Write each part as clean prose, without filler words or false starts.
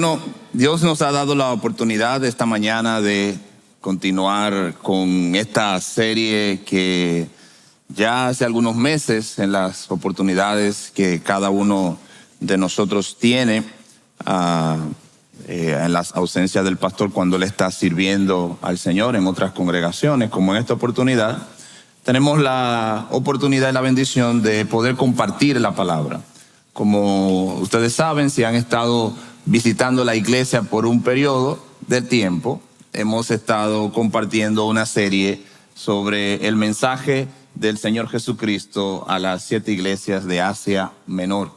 Bueno, Dios nos ha dado la oportunidad esta mañana de continuar con esta serie que ya hace algunos meses, en las oportunidades que cada uno de nosotros tiene, en las ausencias del pastor cuando él está sirviendo al Señor en otras congregaciones, como en esta oportunidad, tenemos la oportunidad y la bendición de poder compartir la palabra. Como ustedes saben, si han estado visitando la iglesia por un periodo de tiempo, hemos estado compartiendo una serie sobre el mensaje del Señor Jesucristo a las 7 iglesias de Asia Menor.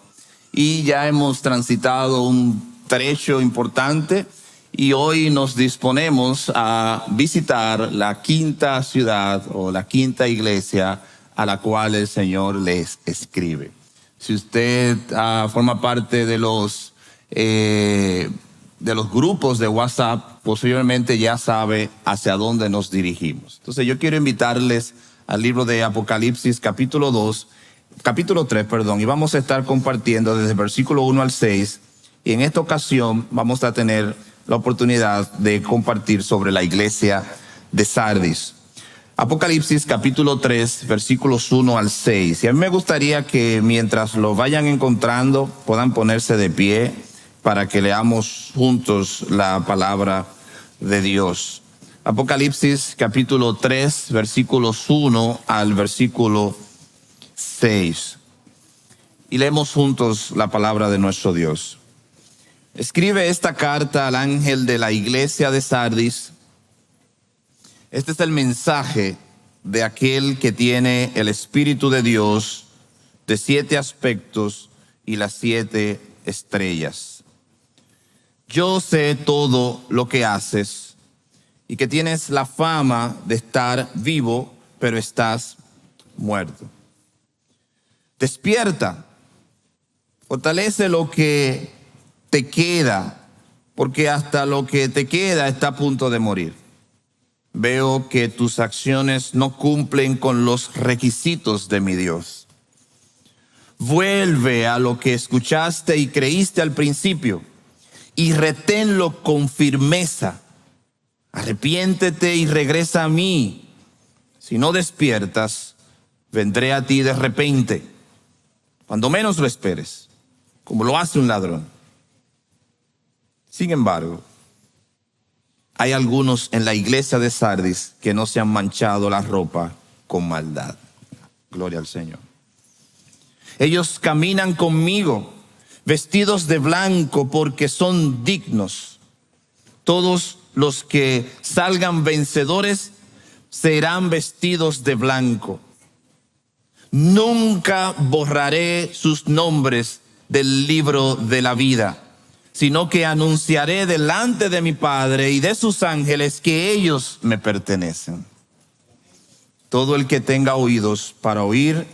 Y ya hemos transitado un trecho importante y hoy nos disponemos a visitar la quinta ciudad o la quinta iglesia a la cual el Señor les escribe. Si usted forma parte de los grupos de WhatsApp, posiblemente ya sabe hacia dónde nos dirigimos. Entonces yo quiero invitarles al libro de Apocalipsis capítulo 3, y vamos a estar compartiendo desde el versículo 1 al 6, y en esta ocasión vamos a tener la oportunidad de compartir sobre la iglesia de Sardis. Apocalipsis capítulo 3, versículos 1 al 6. Y a mí me gustaría que mientras lo vayan encontrando puedan ponerse de pie para que leamos juntos la palabra de Dios. Apocalipsis capítulo 3, versículos 1 al versículo 6. Y leemos juntos la palabra de nuestro Dios. Escribe esta carta al ángel de la iglesia de Sardis. Este es el mensaje de aquel que tiene el Espíritu de Dios, de 7 aspectos y las 7 estrellas. Yo sé todo lo que haces y que tienes la fama de estar vivo, pero estás muerto. Despierta, fortalece lo que te queda, porque hasta lo que te queda está a punto de morir. Veo que tus acciones no cumplen con los requisitos de mi Dios. Vuelve a lo que escuchaste y creíste al principio y reténlo con firmeza. Arrepiéntete y regresa a mí. Si no despiertas, vendré a ti de repente, cuando menos lo esperes, como lo hace un ladrón. Sin embargo, hay algunos en la iglesia de Sardis que no se han manchado la ropa con maldad. Gloria al Señor. Ellos caminan conmigo vestidos de blanco porque son dignos. Todos los que salgan vencedores serán vestidos de blanco. Nunca borraré sus nombres del libro de la vida, sino que anunciaré delante de mi Padre y de sus ángeles que ellos me pertenecen. Todo el que tenga oídos para oír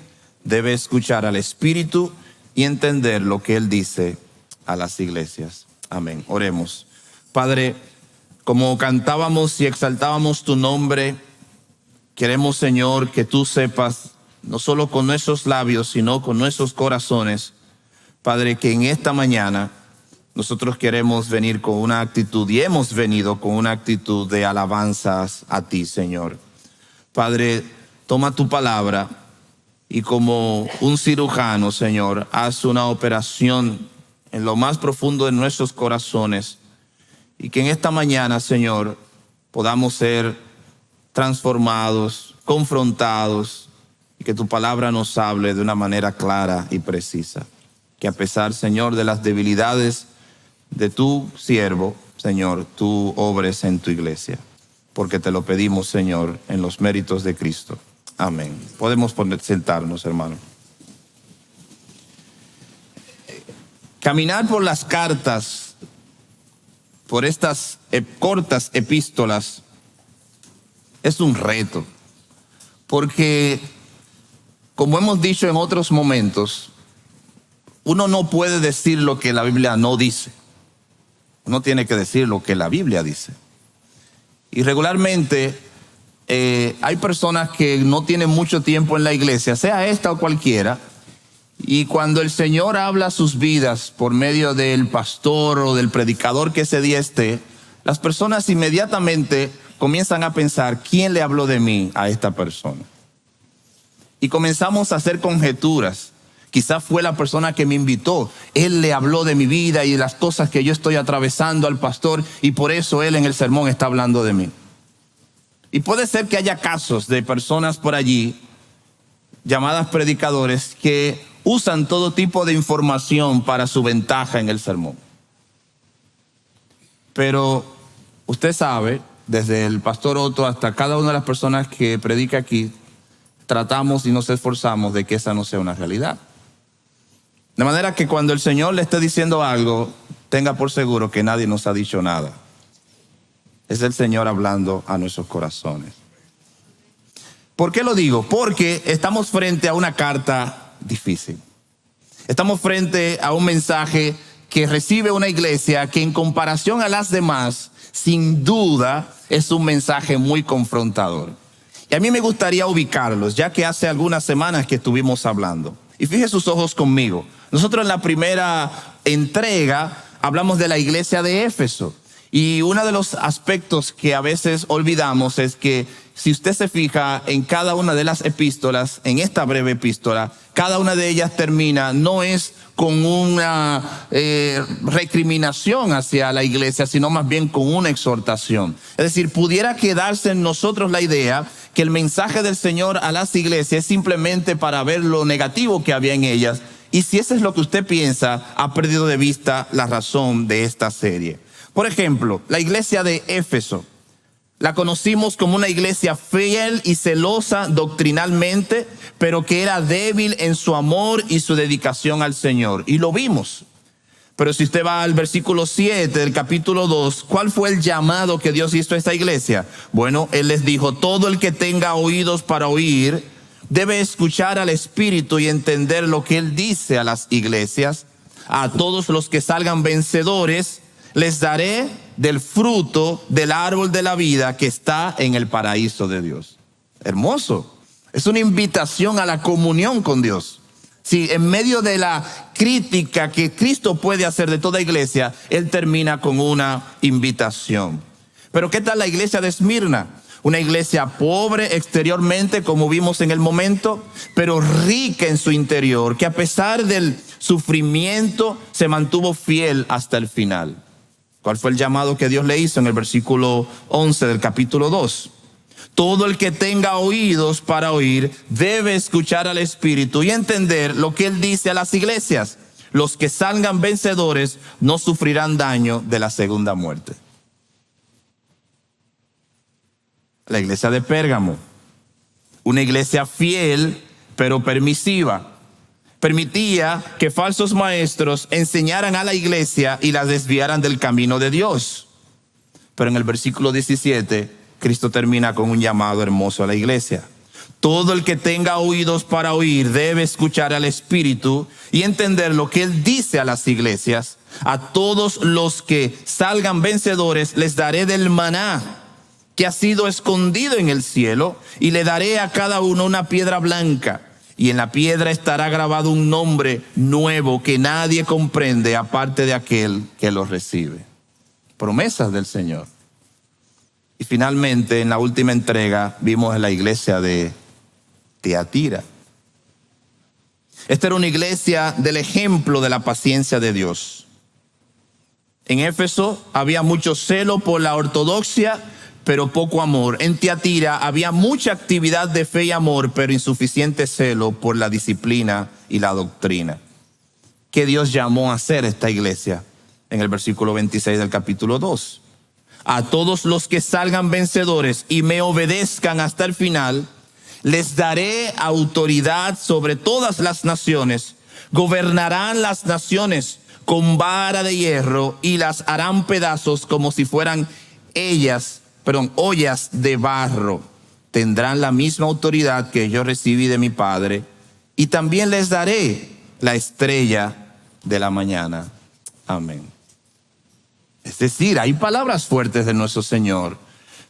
debe escuchar al Espíritu y entender lo que Él dice a las iglesias. Amén. Oremos. Padre, como cantábamos y exaltábamos tu nombre, queremos, Señor, que tú sepas, no solo con nuestros labios, sino con nuestros corazones, Padre, que en esta mañana nosotros queremos venir con una actitud y hemos venido con una actitud de alabanzas a ti, Señor. Padre, toma tu palabra y como un cirujano, Señor, haz una operación en lo más profundo de nuestros corazones y que en esta mañana, Señor, podamos ser transformados, confrontados y que tu palabra nos hable de una manera clara y precisa. Que a pesar, Señor, de las debilidades de tu siervo, Señor, tú obres en tu iglesia, porque te lo pedimos, Señor, en los méritos de Cristo. Amén. Podemos sentarnos, hermano. Caminar por las cartas, por estas cortas epístolas, es un reto, porque, como hemos dicho en otros momentos, uno no puede decir lo que la Biblia no dice. Uno tiene que decir lo que la Biblia dice. Y regularmente hay personas que no tienen mucho tiempo en la iglesia, sea esta o cualquiera, Y cuando el Señor habla a sus vidas por medio del pastor o del predicador que ese día esté, las personas inmediatamente comienzan a pensar, ¿quién le habló de mí a esta persona? Y comenzamos a hacer conjeturas. Quizás fue la persona que me invitó. Él le habló de mi vida y de las cosas que yo estoy atravesando al pastor, y por eso él en el sermón está hablando de mí. Y puede ser que haya casos de personas por allí, llamadas predicadores, que usan todo tipo de información para su ventaja en el sermón. Pero usted sabe, desde el pastor Otto hasta cada una de las personas que predica aquí, tratamos y nos esforzamos de que esa no sea una realidad. De manera que cuando el Señor le esté diciendo algo, tenga por seguro que nadie nos ha dicho nada. Es el Señor hablando a nuestros corazones. ¿Por qué lo digo? Porque estamos frente a una carta difícil. Estamos frente a un mensaje que recibe una iglesia que en comparación a las demás, sin duda, es un mensaje muy confrontador. Y a mí me gustaría ubicarlos, ya que hace algunas semanas que estuvimos hablando. Y fije sus ojos conmigo. Nosotros en la primera entrega hablamos de la iglesia de Éfeso. Y uno de los aspectos que a veces olvidamos es que si usted se fija en cada una de las epístolas, en esta breve epístola, cada una de ellas termina, no es con una recriminación hacia la iglesia, sino más bien con una exhortación. Es decir, pudiera quedarse en nosotros la idea que el mensaje del Señor a las iglesias es simplemente para ver lo negativo que había en ellas. Y si eso es lo que usted piensa, ha perdido de vista la razón de esta serie. Por ejemplo, la iglesia de Éfeso, la conocimos como una iglesia fiel y celosa doctrinalmente, pero que era débil en su amor y su dedicación al Señor. Y lo vimos. Pero si usted va al versículo 7 del capítulo 2, ¿cuál fue el llamado que Dios hizo a esta iglesia? Bueno, Él les dijo, todo el que tenga oídos para oír, debe escuchar al Espíritu y entender lo que Él dice a las iglesias. A todos los que salgan vencedores, les daré del fruto del árbol de la vida que está en el paraíso de Dios. Hermoso. Es una invitación a la comunión con Dios. Sí, en medio de la crítica que Cristo puede hacer de toda iglesia, Él termina con una invitación. Pero ¿qué tal la iglesia de Esmirna? Una iglesia pobre exteriormente, como vimos en el momento, pero rica en su interior, que a pesar del sufrimiento se mantuvo fiel hasta el final. ¿Cuál fue el llamado que Dios le hizo en el versículo 11 del capítulo 2? Todo el que tenga oídos para oír debe escuchar al Espíritu y entender lo que Él dice a las iglesias. Los que salgan vencedores no sufrirán daño de la segunda muerte. La iglesia de Pérgamo, una iglesia fiel pero permisiva. Permitía que falsos maestros enseñaran a la iglesia y la desviaran del camino de Dios. Pero en el versículo 17, Cristo termina con un llamado hermoso a la iglesia. Todo el que tenga oídos para oír debe escuchar al Espíritu y entender lo que Él dice a las iglesias. A todos los que salgan vencedores les daré del maná que ha sido escondido en el cielo, y le daré a cada uno una piedra blanca. Y en la piedra estará grabado un nombre nuevo que nadie comprende aparte de aquel que lo recibe. Promesas del Señor. Y finalmente, en la última entrega, vimos en la iglesia de Tiatira. Esta era una iglesia del ejemplo de la paciencia de Dios. En Éfeso había mucho celo por la ortodoxia, pero poco amor. En Tiatira había mucha actividad de fe y amor, pero insuficiente celo por la disciplina y la doctrina. ¿Qué Dios llamó a hacer esta iglesia? En el versículo 26 del capítulo 2. A todos los que salgan vencedores y me obedezcan hasta el final, les daré autoridad sobre todas las naciones. Gobernarán las naciones con vara de hierro y las harán pedazos como si fueran ollas de barro. Tendrán la misma autoridad que yo recibí de mi Padre, y también les daré la estrella de la mañana. Amén. Es decir, hay palabras fuertes de nuestro Señor,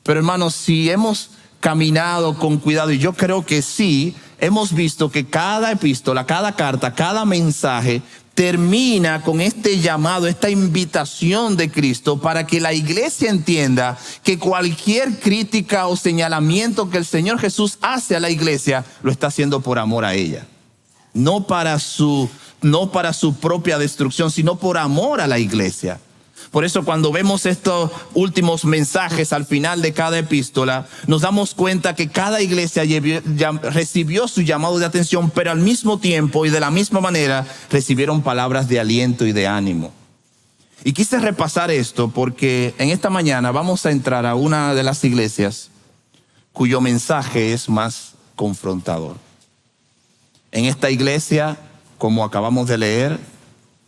pero hermanos, si hemos caminado con cuidado, y yo creo que sí, hemos visto que cada epístola, cada carta, cada mensaje termina con este llamado, esta invitación de Cristo para que la iglesia entienda que cualquier crítica o señalamiento que el Señor Jesús hace a la iglesia, lo está haciendo por amor a ella. No para su propia destrucción, sino por amor a la iglesia. Por eso cuando vemos estos últimos mensajes al final de cada epístola, nos damos cuenta que cada iglesia recibió su llamado de atención, pero al mismo tiempo y de la misma manera recibieron palabras de aliento y de ánimo. Y quise repasar esto porque en esta mañana vamos a entrar a una de las iglesias cuyo mensaje es más confrontador. En esta iglesia, como acabamos de leer,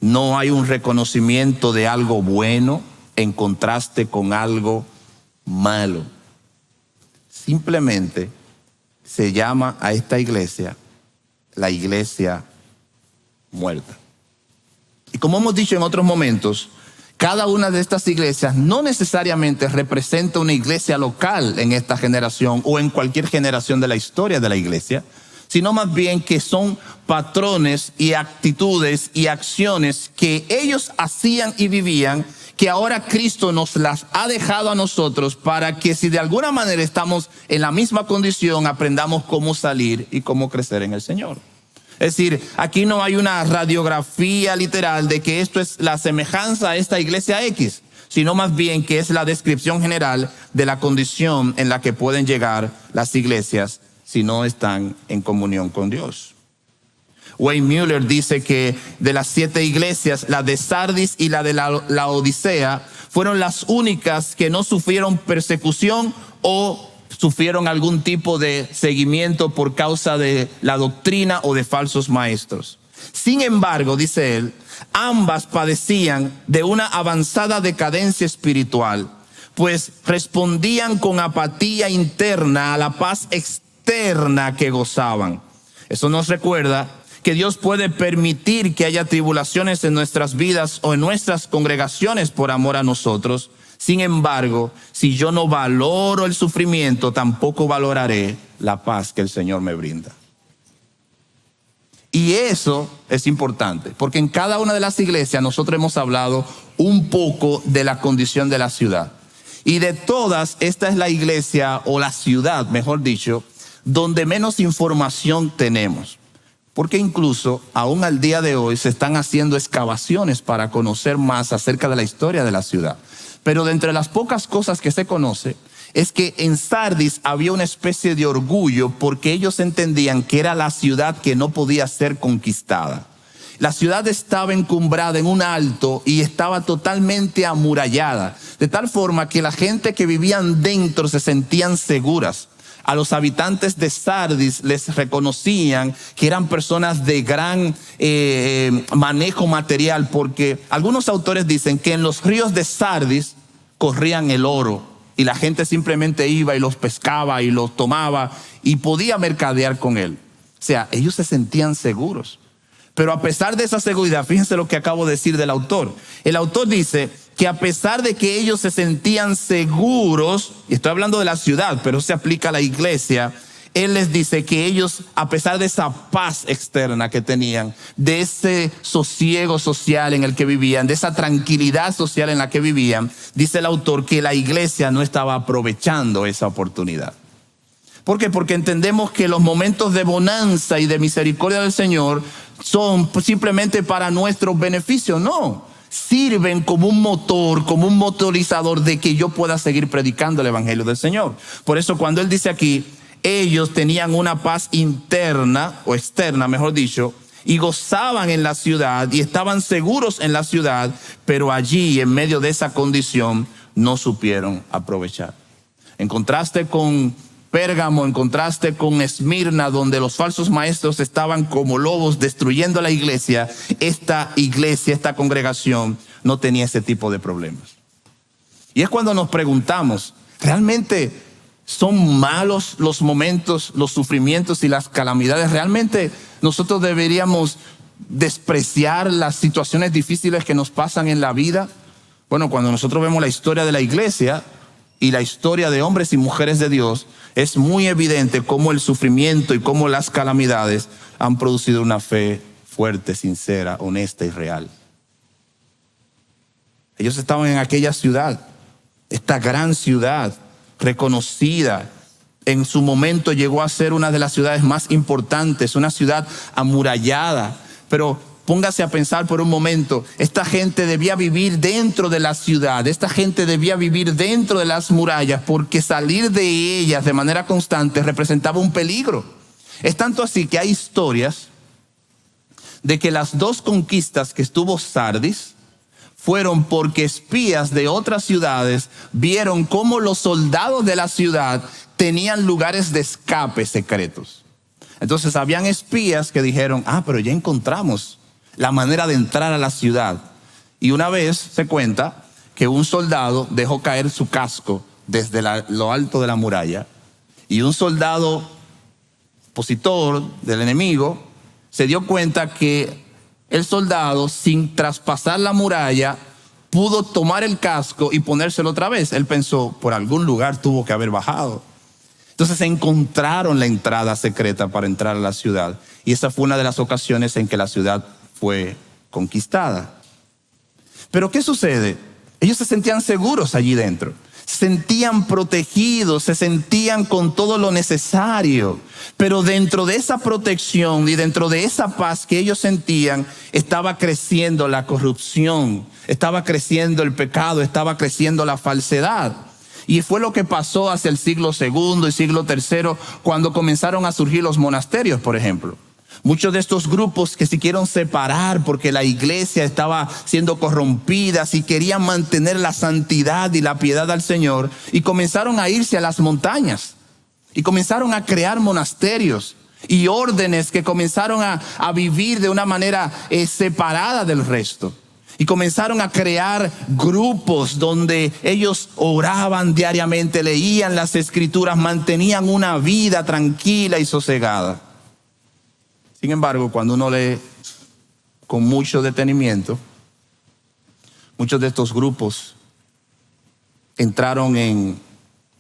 no hay un reconocimiento de algo bueno en contraste con algo malo. Simplemente se llama a esta iglesia la iglesia muerta. Y como hemos dicho en otros momentos, cada una de estas iglesias no necesariamente representa una iglesia local en esta generación o en cualquier generación de la historia de la iglesia, sino más bien que son patrones y actitudes y acciones que ellos hacían y vivían, que ahora Cristo nos las ha dejado a nosotros para que si de alguna manera estamos en la misma condición, aprendamos cómo salir y cómo crecer en el Señor. Es decir, aquí no hay una radiografía literal de que esto es la semejanza a esta iglesia X, sino más bien que es la descripción general de la condición en la que pueden llegar las iglesias si no están en comunión con Dios. Wayne Muller dice que de las 7 iglesias, la de Sardis y la de la Odisea fueron las únicas que no sufrieron persecución o sufrieron algún tipo de seguimiento por causa de la doctrina o de falsos maestros. Sin embargo, dice él, ambas padecían de una avanzada decadencia espiritual, pues respondían con apatía interna a la paz externa que gozaban. Eso nos recuerda que Dios puede permitir que haya tribulaciones en nuestras vidas o en nuestras congregaciones por amor a nosotros. Sin embargo, si yo no valoro el sufrimiento, tampoco valoraré la paz que el Señor me brinda. Y eso es importante, porque en cada una de las iglesias nosotros hemos hablado un poco de la condición de la ciudad. Y de todas, esta es la iglesia o la ciudad, mejor dicho, donde menos información tenemos. Porque incluso aún al día de hoy se están haciendo excavaciones para conocer más acerca de la historia de la ciudad. Pero de entre las pocas cosas que se conoce es que en Sardis había una especie de orgullo porque ellos entendían que era la ciudad que no podía ser conquistada. La ciudad estaba encumbrada en un alto y estaba totalmente amurallada, de tal forma que la gente que vivían dentro se sentían seguras. A los habitantes de Sardis les reconocían que eran personas de gran manejo material, porque algunos autores dicen que en los ríos de Sardis corrían el oro y la gente simplemente iba y los pescaba y los tomaba y podía mercadear con él. O sea, ellos se sentían seguros. Pero a pesar de esa seguridad, fíjense lo que acabo de decir del autor. El autor dice que a pesar de que ellos se sentían seguros, y estoy hablando de la ciudad, pero se aplica a la iglesia, él les dice que ellos, a pesar de esa paz externa que tenían, de ese sosiego social en el que vivían, de esa tranquilidad social en la que vivían, dice el autor que la iglesia no estaba aprovechando esa oportunidad. ¿Por qué? Porque entendemos que los momentos de bonanza y de misericordia del Señor son simplemente para nuestro beneficio. No, sirven como un motor, como un motorizador de que yo pueda seguir predicando el evangelio del Señor. Por eso cuando él dice aquí, ellos tenían una paz interna o externa, mejor dicho, y gozaban en la ciudad y estaban seguros en la ciudad, pero allí en medio de esa condición no supieron aprovechar. En contraste con Pérgamo, en contraste con Esmirna, donde los falsos maestros estaban como lobos destruyendo la iglesia, esta congregación no tenía ese tipo de problemas. Y es cuando nos preguntamos, ¿realmente son malos los momentos, los sufrimientos y las calamidades? ¿Realmente nosotros deberíamos despreciar las situaciones difíciles que nos pasan en la vida? Bueno, cuando nosotros vemos la historia de la iglesia, y la historia de hombres y mujeres de Dios, es muy evidente cómo el sufrimiento y cómo las calamidades han producido una fe fuerte, sincera, honesta y real. Ellos estaban en aquella ciudad, esta gran ciudad, reconocida. En su momento llegó a ser una de las ciudades más importantes, una ciudad amurallada. Pero póngase a pensar por un momento, esta gente debía vivir dentro de la ciudad, esta gente debía vivir dentro de las murallas, porque salir de ellas de manera constante representaba un peligro. Es tanto así que hay historias de que las dos conquistas que estuvo Sardis fueron porque espías de otras ciudades vieron cómo los soldados de la ciudad tenían lugares de escape secretos. Entonces habían espías que dijeron, pero ya encontramos la manera de entrar a la ciudad. Y una vez se cuenta que un soldado dejó caer su casco desde lo alto de la muralla, y un soldado opositor del enemigo se dio cuenta que el soldado, sin traspasar la muralla, pudo tomar el casco y ponérselo otra vez. Él pensó, por algún lugar tuvo que haber bajado. Entonces encontraron la entrada secreta para entrar a la ciudad. Y esa fue una de las ocasiones en que la ciudad fue conquistada. Pero ¿qué sucede? Ellos se sentían seguros allí dentro. Se sentían protegidos, se sentían con todo lo necesario. Pero dentro de esa protección y dentro de esa paz que ellos sentían, estaba creciendo la corrupción, estaba creciendo el pecado, estaba creciendo la falsedad. Y fue lo que pasó hacia el siglo II y siglo III, cuando comenzaron a surgir los monasterios, por ejemplo. Muchos de estos grupos que se quisieron separar porque la iglesia estaba siendo corrompida, y querían mantener la santidad y la piedad al Señor, y comenzaron a irse a las montañas y comenzaron a crear monasterios y órdenes que comenzaron a vivir de una manera separada del resto. Y comenzaron a crear grupos donde ellos oraban diariamente, leían las escrituras, mantenían una vida tranquila y sosegada. Sin embargo, cuando uno lee con mucho detenimiento, muchos de estos grupos entraron en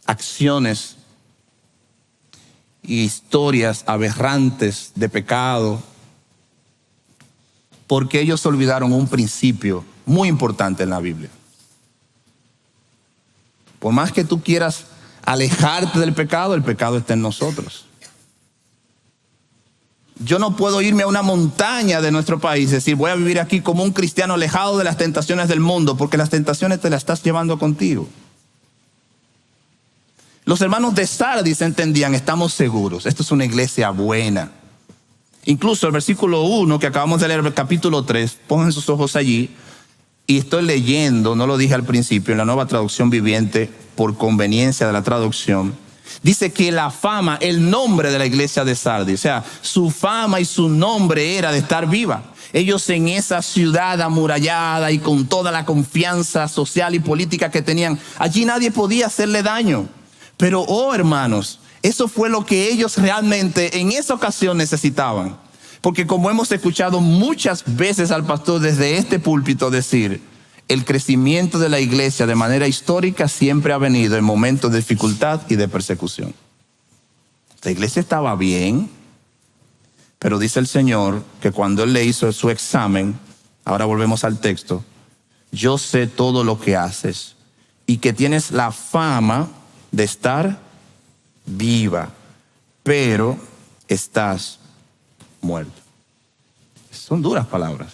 acciones y historias aberrantes de pecado, porque ellos olvidaron un principio muy importante en la Biblia. Por más que tú quieras alejarte del pecado, el pecado está en nosotros. Yo no puedo irme a una montaña de nuestro país y decir, voy a vivir aquí como un cristiano alejado de las tentaciones del mundo, porque las tentaciones te las estás llevando contigo. Los hermanos de Sardis entendían, estamos seguros, esto es una iglesia buena. Incluso el versículo 1 que acabamos de leer, el capítulo 3, pongan sus ojos allí, y estoy leyendo, no lo dije al principio, en la Nueva Traducción Viviente, por conveniencia de la traducción. Dice que la fama, el nombre de la iglesia de Sardis, o sea, su fama y su nombre era de estar viva. Ellos en esa ciudad amurallada y con toda la confianza social y política que tenían, allí nadie podía hacerle daño. Pero, hermanos, eso fue lo que ellos realmente en esa ocasión necesitaban. Porque como hemos escuchado muchas veces al pastor desde este púlpito decir, el crecimiento de la iglesia de manera histórica siempre ha venido en momentos de dificultad y de persecución. La iglesia estaba bien, pero dice el Señor que cuando Él le hizo su examen, ahora volvemos al texto, yo sé todo lo que haces y que tienes la fama de estar viva, pero estás muerto. Son duras palabras.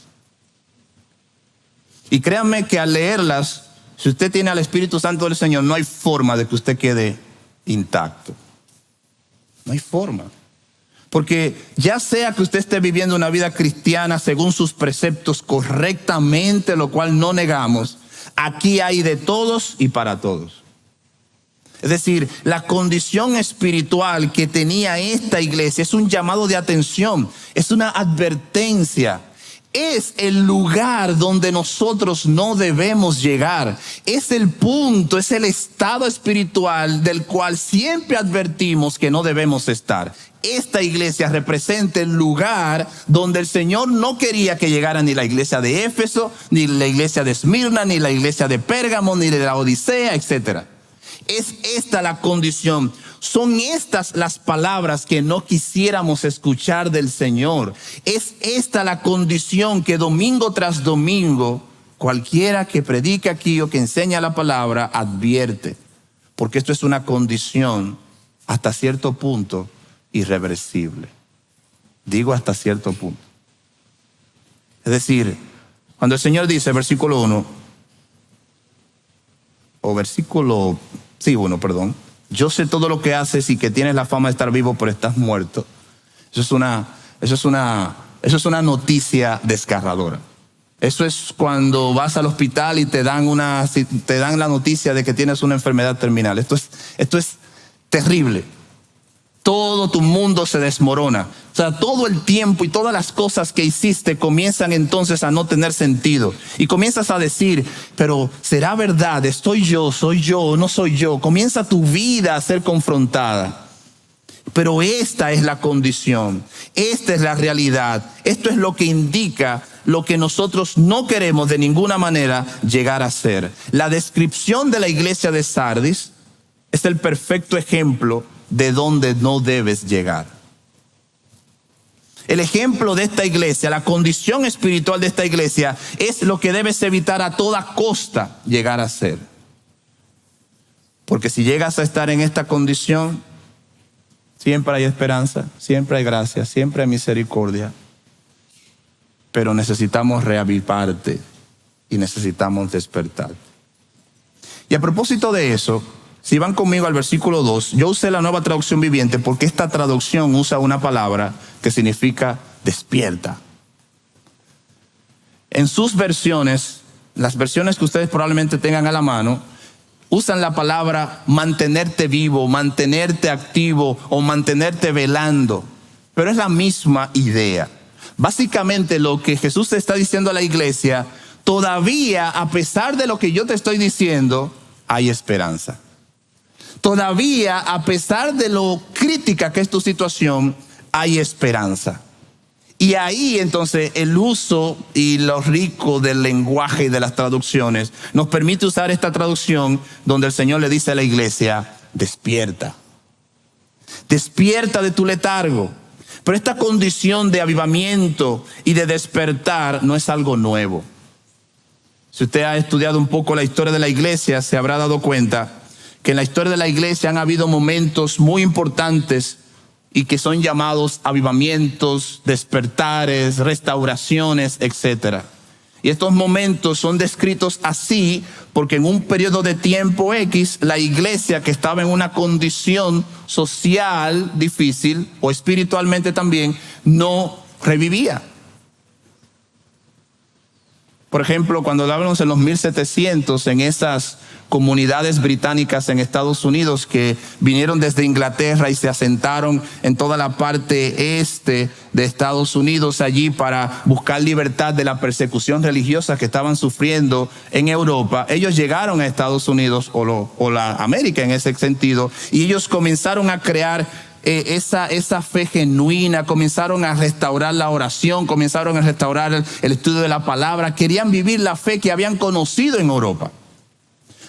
Y créanme que al leerlas, si usted tiene al Espíritu Santo del Señor, no hay forma de que usted quede intacto. No hay forma. Porque ya sea que usted esté viviendo una vida cristiana según sus preceptos correctamente, lo cual no negamos, aquí hay de todos y para todos. Es decir, la condición espiritual que tenía esta iglesia es un llamado de atención, es una advertencia. Es el lugar donde nosotros no debemos llegar. Es el punto, es el estado espiritual del cual siempre advertimos que no debemos estar. Esta iglesia representa el lugar donde el Señor no quería que llegara ni la iglesia de Éfeso, ni la iglesia de Esmirna, ni la iglesia de Pérgamo, ni de la Odisea, etc. Es esta la condición. Son estas las palabras que no quisiéramos escuchar del Señor. Es esta la condición que domingo tras domingo cualquiera que predica aquí o que enseña la palabra advierte. Porque esto es una condición hasta cierto punto irreversible. Digo hasta cierto punto. Es decir, cuando el Señor dice, versículo 1, o versículo 1, perdón. Yo sé todo lo que haces y que tienes la fama de estar vivo, pero estás muerto. Eso es una noticia desgarradora. Eso es cuando vas al hospital y te dan la noticia de que tienes una enfermedad terminal. Esto es terrible. Todo tu mundo se desmorona. O sea, todo el tiempo y todas las cosas que hiciste comienzan entonces a no tener sentido. Y comienzas a decir, pero ¿será verdad? ¿Soy yo o no soy yo? Comienza tu vida a ser confrontada. Pero esta es la condición. Esta es la realidad. Esto es lo que indica lo que nosotros no queremos de ninguna manera llegar a ser. La descripción de la iglesia de Sardis es el perfecto ejemplo de donde no debes llegar. El ejemplo de esta iglesia, la condición espiritual de esta iglesia es lo que debes evitar a toda costa llegar a ser. Porque si llegas a estar en esta condición, siempre hay esperanza, siempre hay gracia, siempre hay misericordia. Pero necesitamos reavivarte y necesitamos despertar. Y a propósito de eso, si van conmigo al versículo 2, yo usé la Nueva Traducción Viviente porque esta traducción usa una palabra que significa despierta. En sus versiones, las versiones que ustedes probablemente tengan a la mano, usan la palabra mantenerte vivo, mantenerte activo o mantenerte velando. Pero es la misma idea. Básicamente lo que Jesús está diciendo a la iglesia, todavía a pesar de lo que yo te estoy diciendo, hay esperanza. Todavía, a pesar de lo crítica que es tu situación, hay esperanza. Y ahí entonces el uso y lo rico del lenguaje y de las traducciones nos permite usar esta traducción donde el Señor le dice a la iglesia, despierta. Despierta de tu letargo. Pero esta condición de avivamiento y de despertar no es algo nuevo. Si usted ha estudiado un poco la historia de la iglesia, se habrá dado cuenta que en la historia de la iglesia han habido momentos muy importantes y que son llamados avivamientos, despertares, restauraciones, etc. Y estos momentos son descritos así porque en un periodo de tiempo X, la iglesia que estaba en una condición social difícil o espiritualmente también, no revivía. Por ejemplo, cuando hablamos en los 1700, en esas comunidades británicas en Estados Unidos que vinieron desde Inglaterra y se asentaron en toda la parte este de Estados Unidos allí para buscar libertad de la persecución religiosa que estaban sufriendo en Europa. Ellos llegaron a Estados Unidos o la América en ese sentido y ellos comenzaron a crear esa fe genuina, comenzaron a restaurar la oración, comenzaron a restaurar el estudio de la palabra, querían vivir la fe que habían conocido en Europa.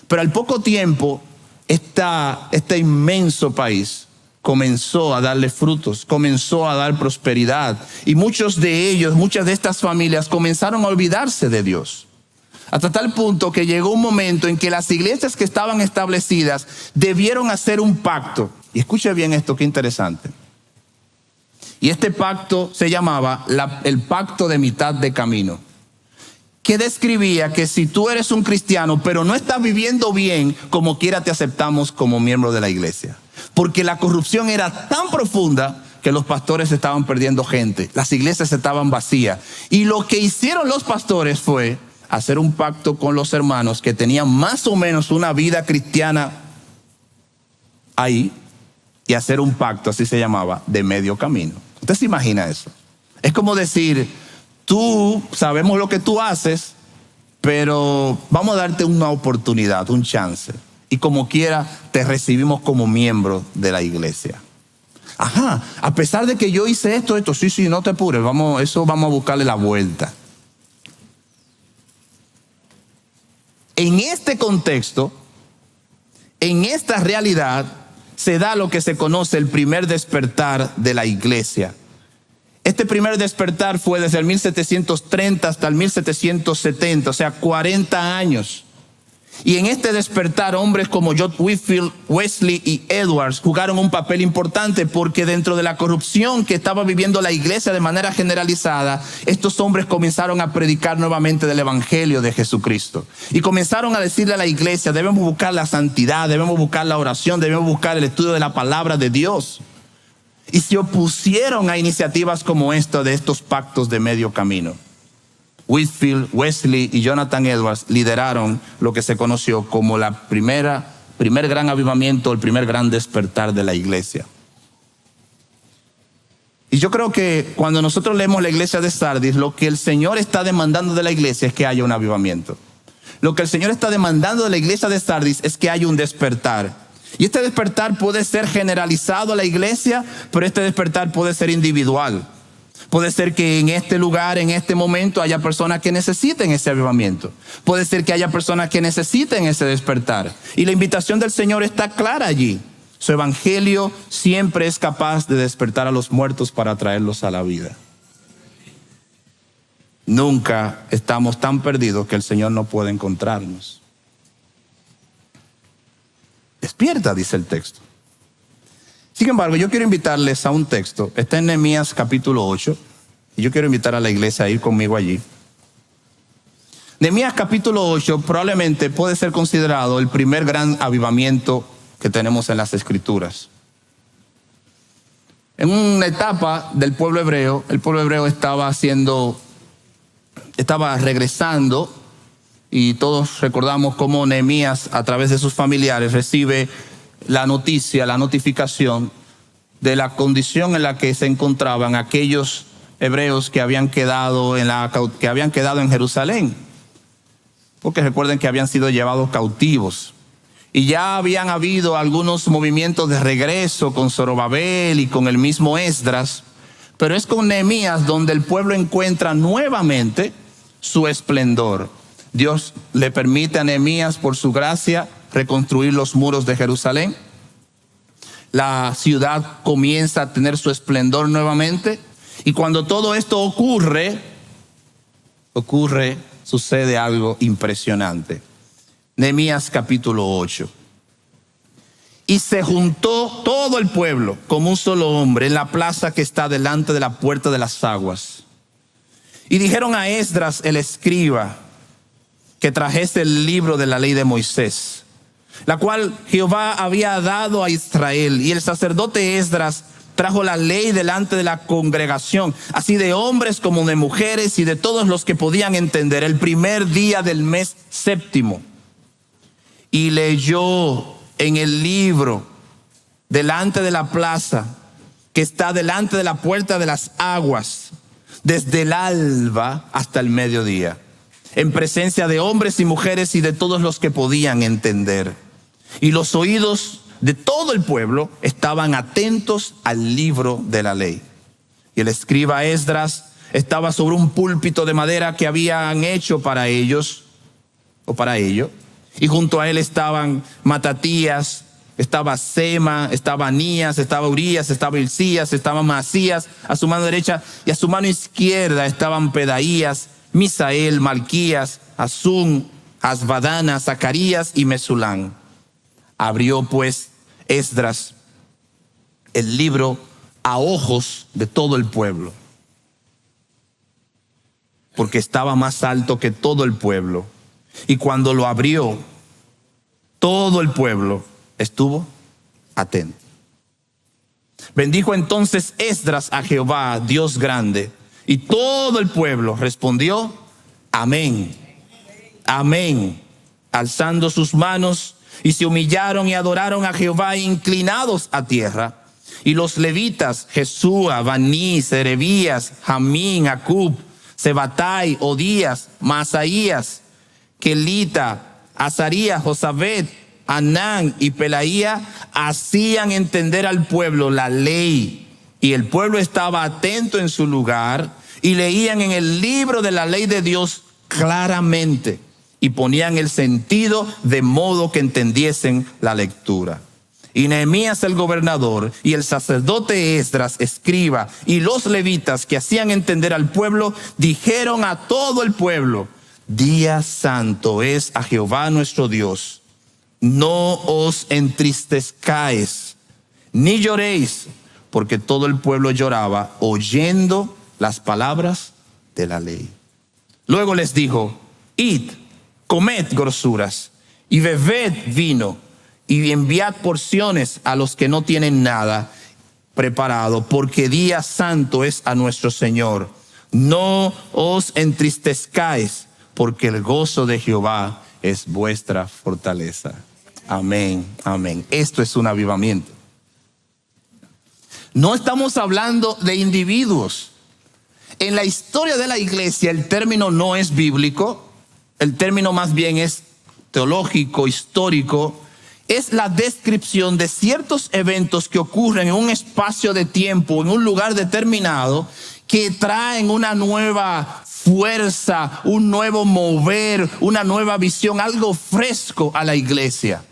Pero al poco tiempo, este inmenso país comenzó a darle frutos, comenzó a dar prosperidad. Y muchas de estas familias comenzaron a olvidarse de Dios. Hasta tal punto que llegó un momento en que las iglesias que estaban establecidas debieron hacer un pacto. Y escuche bien esto, qué interesante. Y este pacto se llamaba el pacto de mitad de camino, que describía que si tú eres un cristiano pero no estás viviendo bien, como quiera te aceptamos como miembro de la iglesia. Porque la corrupción era tan profunda que los pastores estaban perdiendo gente, las iglesias estaban vacías. Y lo que hicieron los pastores fue hacer un pacto con los hermanos que tenían más o menos una vida cristiana ahí y hacer un pacto, así se llamaba, de medio camino. ¿Usted se imagina eso? Es como decir, tú sabemos lo que tú haces, pero vamos a darte una oportunidad, un chance. Y como quiera, te recibimos como miembro de la iglesia. Ajá, a pesar de que yo hice esto, sí, no te apures, vamos a buscarle la vuelta. En este contexto, En esta realidad se da lo que se conoce el primer despertar de la iglesia. Este primer despertar fue desde el 1730 hasta el 1770, o sea, 40 años. Y en este despertar, hombres como John Whitfield, Wesley y Edwards jugaron un papel importante, porque dentro de la corrupción que estaba viviendo la iglesia de manera generalizada, estos hombres comenzaron a predicar nuevamente del evangelio de Jesucristo. Y comenzaron a decirle a la iglesia: debemos buscar la santidad, debemos buscar la oración, debemos buscar el estudio de la palabra de Dios. Y se opusieron a iniciativas como esta de estos pactos de medio camino. Whitfield, Wesley y Jonathan Edwards lideraron lo que se conoció como la primer gran avivamiento, el primer gran despertar de la iglesia. Y yo creo que cuando nosotros leemos la iglesia de Sardis, lo que el Señor está demandando de la iglesia es que haya un avivamiento. Lo que el Señor está demandando de la iglesia de Sardis es que haya un despertar. Y este despertar puede ser generalizado a la iglesia, pero este despertar puede ser individual. Puede ser que en este lugar, en este momento, haya personas que necesiten ese avivamiento. Puede ser que haya personas que necesiten ese despertar. Y la invitación del Señor está clara allí. Su evangelio siempre es capaz de despertar a los muertos para traerlos a la vida. Nunca estamos tan perdidos que el Señor no puede encontrarnos. Despierta, dice el texto. Sin embargo, yo quiero invitarles a un texto. Está en Nehemías capítulo 8. Y yo quiero invitar a la iglesia a ir conmigo allí. Nehemías capítulo 8 probablemente puede ser considerado el primer gran avivamiento que tenemos en las Escrituras. En una etapa del pueblo hebreo, el pueblo hebreo estaba regresando, y todos recordamos cómo Nehemías, a través de sus familiares, recibe la notificación de la condición en la que se encontraban aquellos hebreos que habían quedado en Jerusalén, porque recuerden que habían sido llevados cautivos. Y ya habían habido algunos movimientos de regreso con Zorobabel y con el mismo Esdras, pero es con Nehemías donde el pueblo encuentra nuevamente su esplendor. Dios le permite a Nehemías, por su gracia, reconstruir los muros de Jerusalén. La ciudad comienza a tener su esplendor nuevamente. Y cuando todo esto sucede algo impresionante. Nehemías capítulo 8. Y se juntó todo el pueblo como un solo hombre en la plaza que está delante de la puerta de las aguas. Y dijeron a Esdras el escriba que trajese el libro de la ley de Moisés, la cual Jehová había dado a Israel. Y el sacerdote Esdras trajo la ley delante de la congregación, así de hombres como de mujeres y de todos los que podían entender, el primer día del mes séptimo. Y leyó en el libro delante de la plaza que está delante de la puerta de las aguas, desde el alba hasta el mediodía, en presencia de hombres y mujeres y de todos los que podían entender. Y los oídos de todo el pueblo estaban atentos al libro de la ley. Y el escriba Esdras estaba sobre un púlpito de madera que habían hecho para ellos, o para ello. Y junto a él estaban Matatías, estaba Sema, estaba Anías, estaba Urías, estaba Hilcías, estaba Masías a su mano derecha, y a su mano izquierda estaban Pedaías, Misael, Malquías, Asún, Asbadana, Zacarías y Mesulán. Abrió pues Esdras el libro a ojos de todo el pueblo, porque estaba más alto que todo el pueblo. Y cuando lo abrió, todo el pueblo estuvo atento. Bendijo entonces Esdras a Jehová, Dios grande, y todo el pueblo respondió: amén, amén, alzando sus manos, y se humillaron y adoraron a Jehová inclinados a tierra. Y los levitas, Jesúa, Baní, Serebías, Jamín, Acub, Sebatai, Odías, Masaías, Kelita, Azarías, Josabet, Anán y Pelaía, hacían entender al pueblo la ley. Y el pueblo estaba atento en su lugar y leían en el libro de la ley de Dios claramente. y ponían el sentido de modo que entendiesen la lectura. Y Nehemías el gobernador y el sacerdote Esdras, escriba, y los levitas que hacían entender al pueblo, dijeron a todo el pueblo: día santo es a Jehová nuestro Dios. No os entristezcáis, ni lloréis, porque todo el pueblo lloraba oyendo las palabras de la ley. Luego les dijo: id, comed grosuras y bebed vino, y enviad porciones a los que no tienen nada preparado, porque día santo es a nuestro Señor. No os entristezcáis, porque el gozo de Jehová es vuestra fortaleza. Amén, amén. Esto es un avivamiento. No estamos hablando de individuos. En la historia de la iglesia el término no es bíblico, el término más bien es teológico, histórico. Es la descripción de ciertos eventos que ocurren en un espacio de tiempo, en un lugar determinado, que traen una nueva fuerza, un nuevo mover, una nueva visión, algo fresco a la iglesia.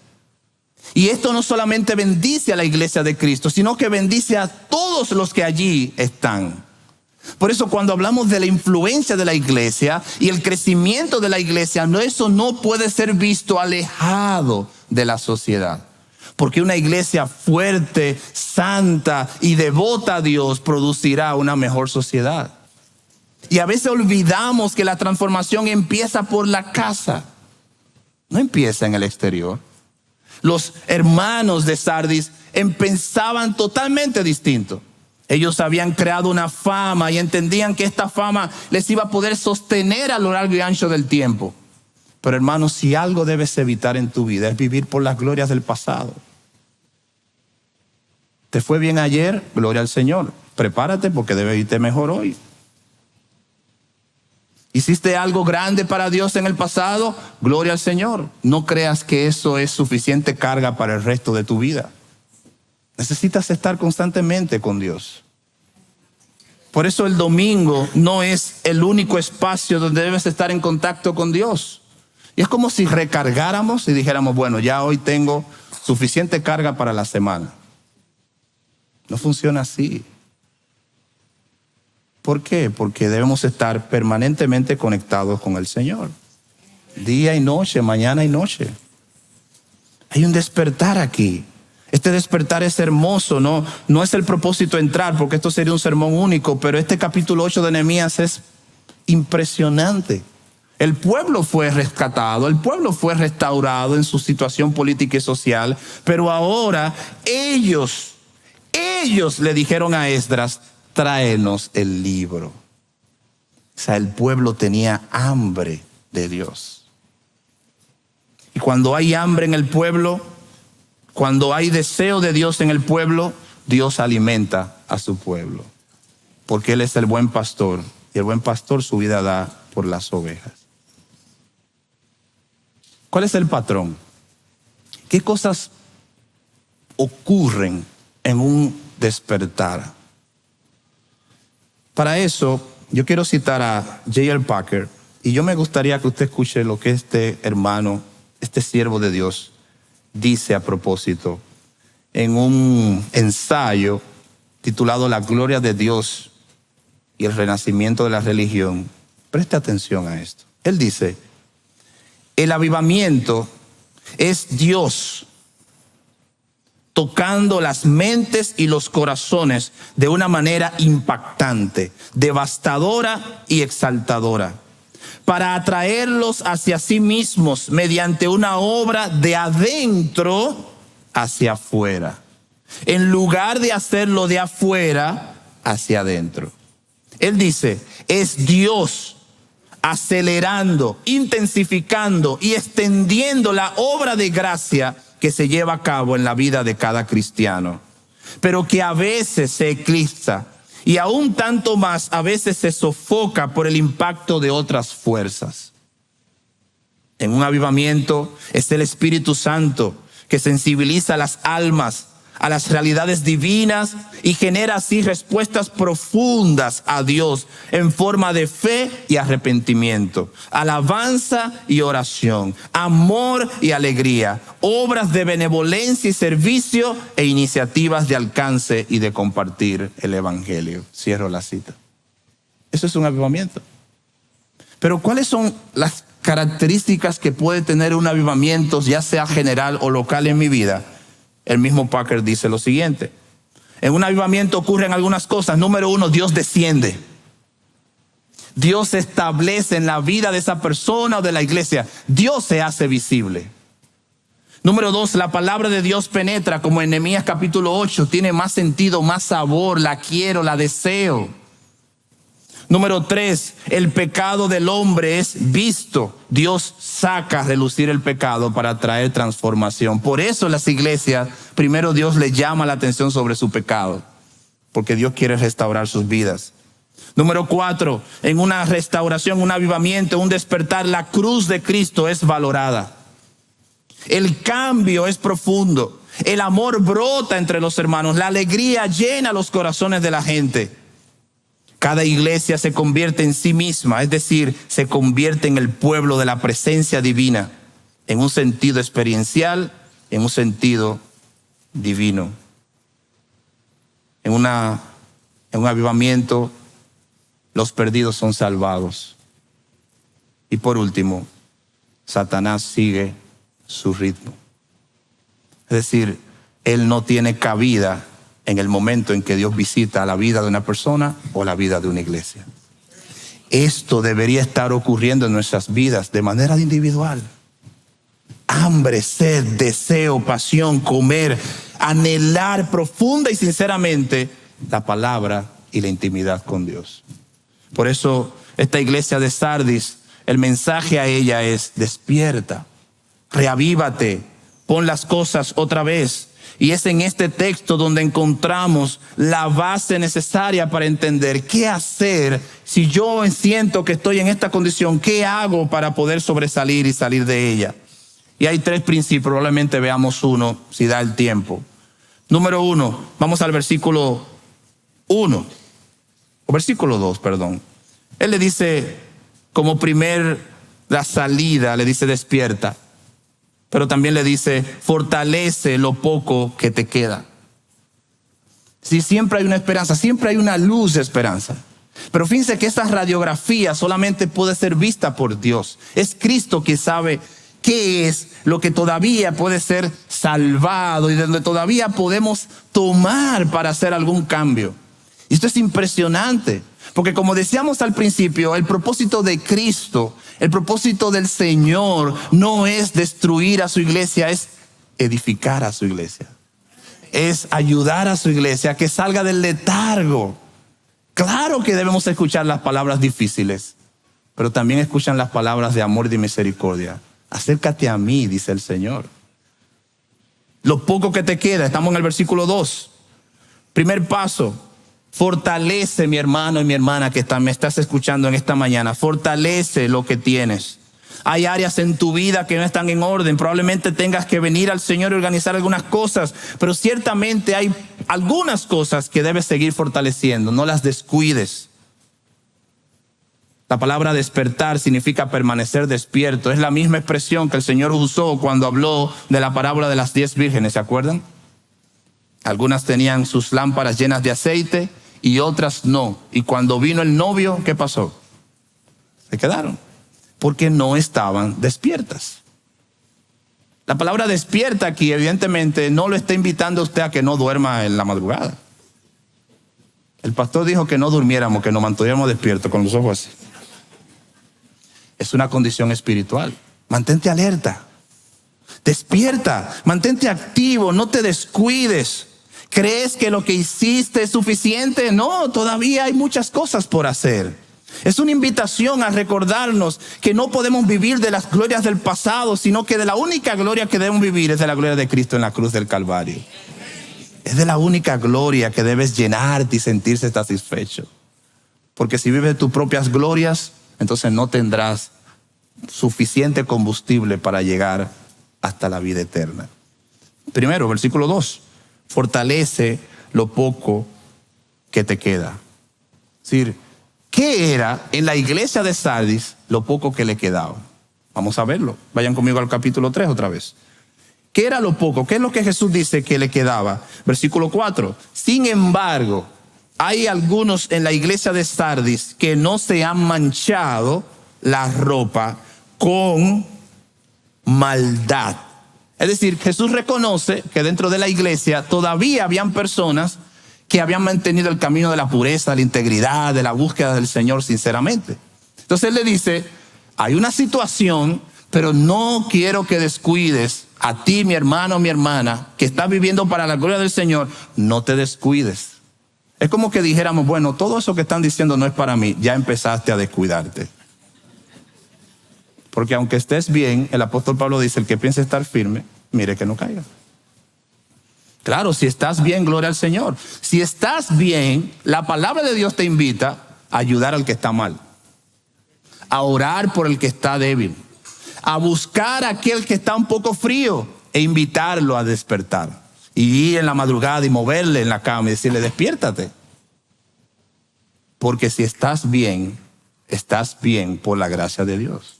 Y esto no solamente bendice a la iglesia de Cristo, sino que bendice a todos los que allí están. Por eso cuando hablamos de la influencia de la iglesia y el crecimiento de la iglesia, eso no puede ser visto alejado de la sociedad. Porque una iglesia fuerte, santa y devota a Dios producirá una mejor sociedad. Y a veces olvidamos que la transformación empieza por la casa. No empieza en el exterior. Los hermanos de Sardis pensaban totalmente distinto. Ellos habían creado una fama y entendían que esta fama les iba a poder sostener a lo largo y ancho del tiempo. Pero hermanos, si algo debes evitar en tu vida es vivir por las glorias del pasado. ¿Te fue bien ayer? Gloria al Señor. Prepárate porque debe irte mejor hoy. ¿Hiciste algo grande para Dios en el pasado? Gloria al Señor. No creas que eso es suficiente carga para el resto de tu vida. Necesitas estar constantemente con Dios. Por eso el domingo no es el único espacio donde debes estar en contacto con Dios. Y es como si recargáramos y dijéramos: bueno, ya hoy tengo suficiente carga para la semana. No funciona así. ¿Por qué? Porque debemos estar permanentemente conectados con el Señor. Día y noche, mañana y noche. Hay un despertar aquí. Este despertar es hermoso, no es el propósito entrar, porque esto sería un sermón único, pero este capítulo 8 de Nehemías es impresionante. El pueblo fue rescatado, el pueblo fue restaurado en su situación política y social, pero ahora ellos le dijeron a Esdras: tráenos el libro. O sea, el pueblo tenía hambre de Dios. Y cuando hay hambre en el pueblo, cuando hay deseo de Dios en el pueblo, Dios alimenta a su pueblo. Porque Él es el buen pastor, y el buen pastor su vida da por las ovejas. ¿Cuál es el patrón? ¿Qué cosas ocurren en un despertar? Para eso, yo quiero citar a J.I. Packer, y yo me gustaría que usted escuche lo que este hermano, este siervo de Dios, dice a propósito en un ensayo titulado La gloria de Dios y el renacimiento de la religión. Preste atención a esto. Él dice: el avivamiento es Dios tocando las mentes y los corazones de una manera impactante, devastadora y exaltadora, para atraerlos hacia sí mismos mediante una obra de adentro hacia afuera, en lugar de hacerlo de afuera hacia adentro. Él dice: es Dios acelerando, intensificando y extendiendo la obra de gracia que se lleva a cabo en la vida de cada cristiano, pero que a veces se eclipsa y aún tanto más a veces se sofoca por el impacto de otras fuerzas. En un avivamiento es el Espíritu Santo que sensibiliza las almas a las realidades divinas y genera así respuestas profundas a Dios en forma de fe y arrepentimiento, alabanza y oración, amor y alegría, obras de benevolencia y servicio e iniciativas de alcance y de compartir el evangelio. Cierro la cita. Eso es un avivamiento. Pero ¿cuáles son las características que puede tener un avivamiento, ya sea general o local en mi vida? El mismo Packer dice lo siguiente: en un avivamiento ocurren algunas cosas. Número uno, Dios desciende. Dios se establece en la vida de esa persona o de la iglesia. Dios se hace visible. Número dos, la palabra de Dios penetra, como en Nehemías capítulo 8, tiene más sentido, más sabor, la quiero, la deseo. Número tres, el pecado del hombre es visto. Dios saca a relucir el pecado para traer transformación. Por eso en las iglesias, primero Dios le llama la atención sobre su pecado, porque Dios quiere restaurar sus vidas. Número cuatro, en una restauración, un avivamiento, un despertar, la cruz de Cristo es valorada. El cambio es profundo. El amor brota entre los hermanos. La alegría llena los corazones de la gente. Cada iglesia se convierte en sí misma, es decir, se convierte en el pueblo de la presencia divina, en un sentido experiencial, en un sentido divino. En un avivamiento, los perdidos son salvados. Y por último, Satanás sigue su ritmo. Es decir, él no tiene cabida en el momento en que Dios visita la vida de una persona o la vida de una iglesia. Esto debería estar ocurriendo en nuestras vidas de manera individual. Hambre, sed, deseo, pasión, comer, anhelar profunda y sinceramente la palabra y la intimidad con Dios. Por eso esta iglesia de Sardis, el mensaje a ella es: despierta, reavívate, pon las cosas otra vez. Y es en este texto donde encontramos la base necesaria para entender qué hacer si yo siento que estoy en esta condición. ¿Qué hago para poder sobresalir y salir de ella? Y hay tres principios, probablemente veamos uno si da el tiempo. Número uno, vamos al versículo 1, o versículo 2, perdón. Él le dice, como la salida, le dice despierta. Pero también le dice, fortalece lo poco que te queda. Sí, siempre hay una esperanza, siempre hay una luz de esperanza. Pero fíjense que esta radiografía solamente puede ser vista por Dios. Es Cristo quien sabe qué es lo que todavía puede ser salvado y de donde todavía podemos tomar para hacer algún cambio. Y esto es impresionante, porque como decíamos al principio, el propósito de Cristo, el propósito del Señor no es destruir a su iglesia, es edificar a su iglesia. Es ayudar a su iglesia a que salga del letargo. Claro que debemos escuchar las palabras difíciles, pero también escuchan las palabras de amor y de misericordia. Acércate a mí, dice el Señor. Lo poco que te queda, estamos en el versículo 2. Primer paso, fortalece, mi hermano y mi hermana que me estás escuchando en esta mañana. Fortalece lo que tienes. Hay áreas en tu vida que no están en orden. Probablemente tengas que venir al Señor y organizar algunas cosas, pero ciertamente hay algunas cosas que debes seguir fortaleciendo. No las descuides. La palabra despertar significa permanecer despierto. Es la misma expresión que el Señor usó cuando habló de la parábola de las 10 vírgenes, ¿se acuerdan? Algunas tenían sus lámparas llenas de aceite y otras no. Y cuando vino el novio, ¿qué pasó? Se quedaron, porque no estaban despiertas. La palabra despierta aquí evidentemente no lo está invitando a usted a que no duerma en la madrugada. El pastor dijo que no durmiéramos, que nos mantuviéramos despiertos con los ojos así. Es una condición espiritual. Mantente alerta, despierta, mantente activo, no te descuides. ¿Crees que lo que hiciste es suficiente? No, todavía hay muchas cosas por hacer. Es una invitación a recordarnos que no podemos vivir de las glorias del pasado, sino que de la única gloria que debemos vivir es de la gloria de Cristo en la cruz del Calvario. Es de la única gloria que debes llenarte y sentirse satisfecho. Porque si vives tus propias glorias, entonces no tendrás suficiente combustible para llegar hasta la vida eterna. Primero, versículo 2. fortalece lo poco que te queda. Es decir, ¿qué era en la iglesia de Sardis lo poco que le quedaba? Vamos a verlo. Vayan conmigo al capítulo 3 otra vez. ¿Qué era lo poco? ¿Qué es lo que Jesús dice que le quedaba? Versículo 4. Sin embargo, hay algunos en la iglesia de Sardis que no se han manchado la ropa con maldad. Es decir, Jesús reconoce que dentro de la iglesia todavía habían personas que habían mantenido el camino de la pureza, de la integridad, de la búsqueda del Señor sinceramente. Entonces Él le dice, hay una situación, pero no quiero que descuides a ti, mi hermano, mi hermana, que estás viviendo para la gloria del Señor, no te descuides. Es como que dijéramos, bueno, todo eso que están diciendo no es para mí, ya empezaste a descuidarte. Porque aunque estés bien, el apóstol Pablo dice, el que piense estar firme, mire que no caiga. Claro, si estás bien, gloria al Señor. Si estás bien, la palabra de Dios te invita a ayudar al que está mal, a orar por el que está débil, a buscar a aquel que está un poco frío e invitarlo a despertar. Y ir en la madrugada y moverle en la cama y decirle, despiértate. Porque si estás bien por la gracia de Dios,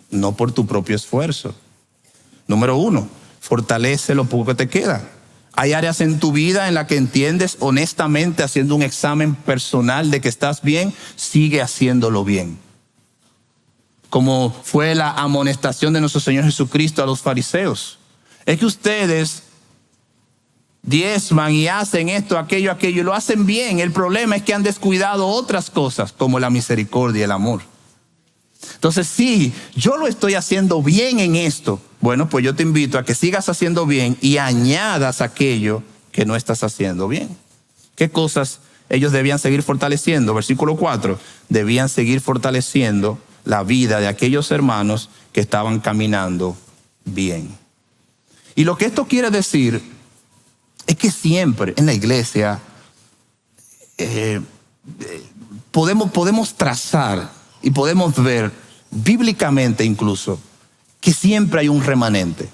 no por tu propio esfuerzo. Número 1, fortalece lo poco que te queda. Hay áreas en tu vida en las que entiendes honestamente, haciendo un examen personal de que estás bien, sigue haciéndolo bien. Como fue la amonestación de nuestro Señor Jesucristo a los fariseos. Es que ustedes diezman y hacen esto, aquello, y lo hacen bien. El problema es que han descuidado otras cosas como la misericordia y el amor. Entonces, sí, yo lo estoy haciendo bien en esto. Bueno, pues yo te invito a que sigas haciendo bien y añadas aquello que no estás haciendo bien. ¿Qué cosas ellos debían seguir fortaleciendo? Versículo 4, debían seguir fortaleciendo la vida de aquellos hermanos que estaban caminando bien. Y lo que esto quiere decir es que siempre en la iglesia podemos trazar y podemos ver bíblicamente incluso que siempre hay un remanente.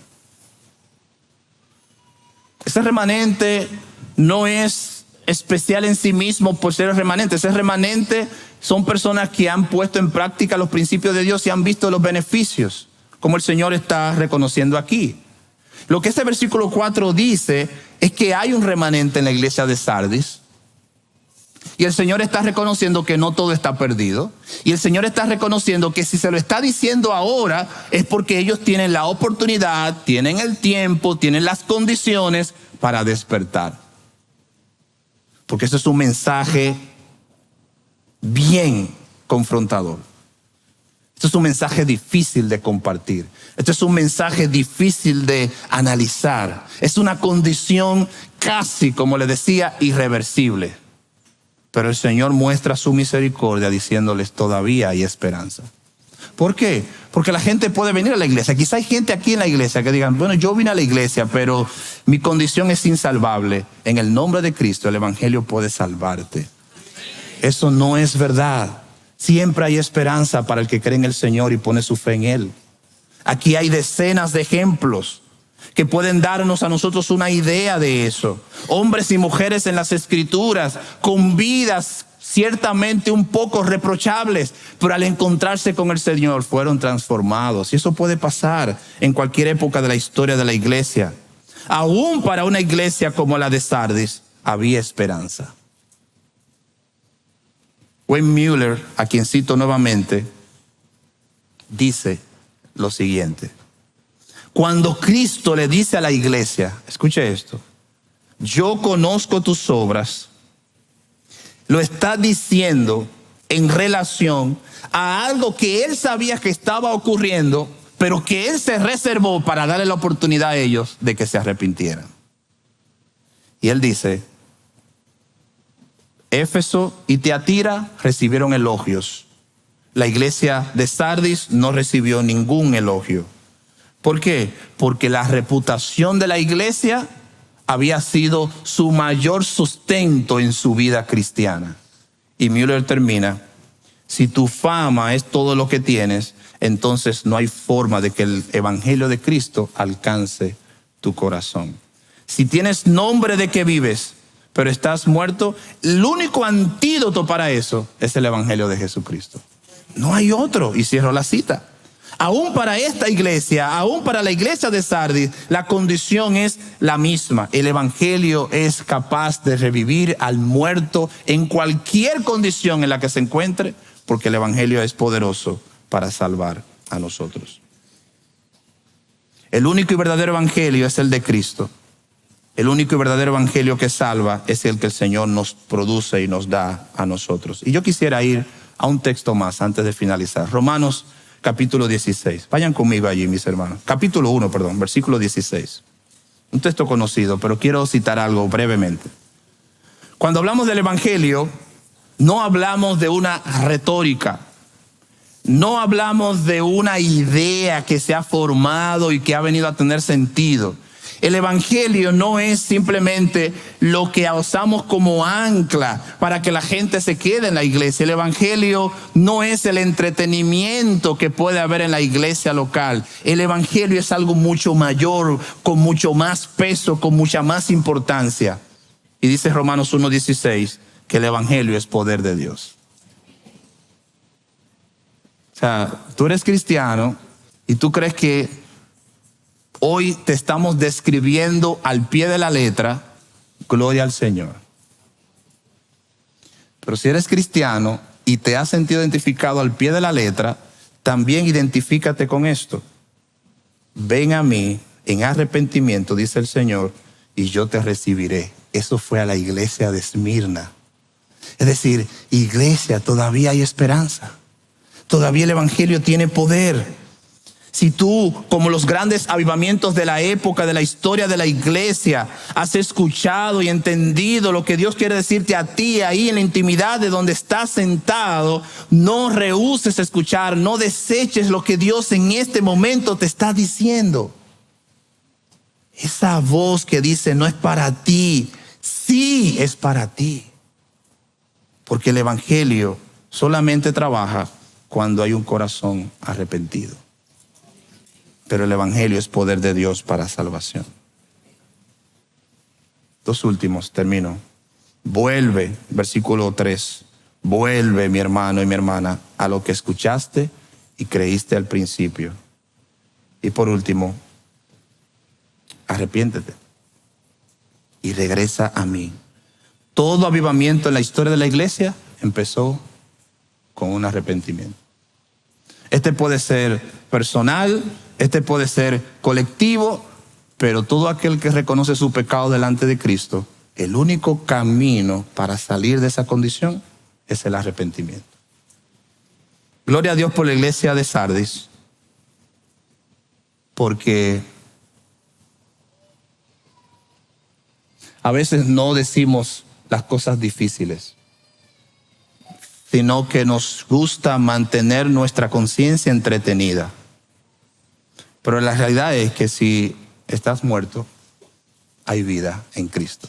Ese remanente no es especial en sí mismo por ser remanente. Ese remanente son personas que han puesto en práctica los principios de Dios y han visto los beneficios, como el Señor está reconociendo aquí. Lo que este versículo 4 dice es que hay un remanente en la iglesia de Sardis. Y el Señor está reconociendo que no todo está perdido. Y el Señor está reconociendo que si se lo está diciendo ahora es porque ellos tienen la oportunidad, tienen el tiempo, tienen las condiciones para despertar. Porque eso es un mensaje bien confrontador. Esto es un mensaje difícil de compartir. Esto es un mensaje difícil de analizar. Es una condición casi, como le decía, irreversible. Pero el Señor muestra su misericordia diciéndoles todavía hay esperanza. ¿Por qué? Porque la gente puede venir a la iglesia. Quizá hay gente aquí en la iglesia que digan, bueno, yo vine a la iglesia, pero mi condición es insalvable. En el nombre de Cristo el evangelio puede salvarte. Eso no es verdad. Siempre hay esperanza para el que cree en el Señor y pone su fe en Él. Aquí hay decenas de ejemplos que pueden darnos a nosotros una idea de eso. Hombres y mujeres en las Escrituras con vidas ciertamente un poco reprochables, pero al encontrarse con el Señor fueron transformados. Y eso puede pasar en cualquier época de la historia de la iglesia. Aún para una iglesia como la de Sardis había esperanza. Wayne Mueller, a quien cito nuevamente, dice lo siguiente. Cuando Cristo le dice a la iglesia, escuche esto, yo conozco tus obras, lo está diciendo en relación a algo que él sabía que estaba ocurriendo, pero que él se reservó para darle la oportunidad a ellos de que se arrepintieran. Y él dice, Éfeso y Tiatira recibieron elogios. La iglesia de Sardis no recibió ningún elogio. ¿Por qué? Porque la reputación de la iglesia había sido su mayor sustento en su vida cristiana. Y Müller termina, si tu fama es todo lo que tienes, entonces no hay forma de que el evangelio de Cristo alcance tu corazón. Si tienes nombre de que vives, pero estás muerto, el único antídoto para eso es el Evangelio de Jesucristo. No hay otro. Y cierro la cita. Aún para esta iglesia, aún para la iglesia de Sardis, la condición es la misma. El Evangelio es capaz de revivir al muerto en cualquier condición en la que se encuentre, porque el Evangelio es poderoso para salvar a nosotros. El único y verdadero Evangelio es el de Cristo. El único y verdadero Evangelio que salva es el que el Señor nos produce y nos da a nosotros. Y yo quisiera ir a un texto más antes de finalizar. Romanos capítulo 16. Vayan conmigo allí, mis hermanos. Capítulo 1, versículo 16. Un texto conocido, pero quiero citar algo brevemente. Cuando hablamos del Evangelio, no hablamos de una retórica. No hablamos de una idea que se ha formado y que ha venido a tener sentido. El Evangelio no es simplemente lo que usamos como ancla para que la gente se quede en la iglesia. El Evangelio no es el entretenimiento que puede haber en la iglesia local. El Evangelio es algo mucho mayor, con mucho más peso, con mucha más importancia. Y dice Romanos 1:16 que el Evangelio es poder de Dios. O sea, tú eres cristiano y tú crees que hoy te estamos describiendo al pie de la letra, gloria al Señor. Pero si eres cristiano y te has sentido identificado al pie de la letra, también identifícate con esto. Ven a mí en arrepentimiento, dice el Señor, y yo te recibiré. Eso fue a la iglesia de Esmirna. Es decir, iglesia, todavía hay esperanza. Todavía el Evangelio tiene poder. Si tú, como los grandes avivamientos de la época, de la historia de la iglesia, has escuchado y entendido lo que Dios quiere decirte a ti ahí en la intimidad de donde estás sentado, no rehúses escuchar, no deseches lo que Dios en este momento te está diciendo. Esa voz que dice no es para ti, sí es para ti. Porque el Evangelio solamente trabaja cuando hay un corazón arrepentido. Pero el Evangelio es poder de Dios para salvación. Dos últimos, termino. Vuelve, versículo 3. Vuelve, mi hermano y mi hermana, a lo que escuchaste y creíste al principio. Y por último, arrepiéntete y regresa a mí. Todo avivamiento en la historia de la iglesia empezó con un arrepentimiento. Este puede ser personal, este puede ser colectivo, pero todo aquel que reconoce su pecado delante de Cristo, el único camino para salir de esa condición es el arrepentimiento. Gloria a Dios por la iglesia de Sardis, porque a veces no decimos las cosas difíciles, sino que nos gusta mantener nuestra conciencia entretenida. Pero la realidad es que si estás muerto, hay vida en Cristo.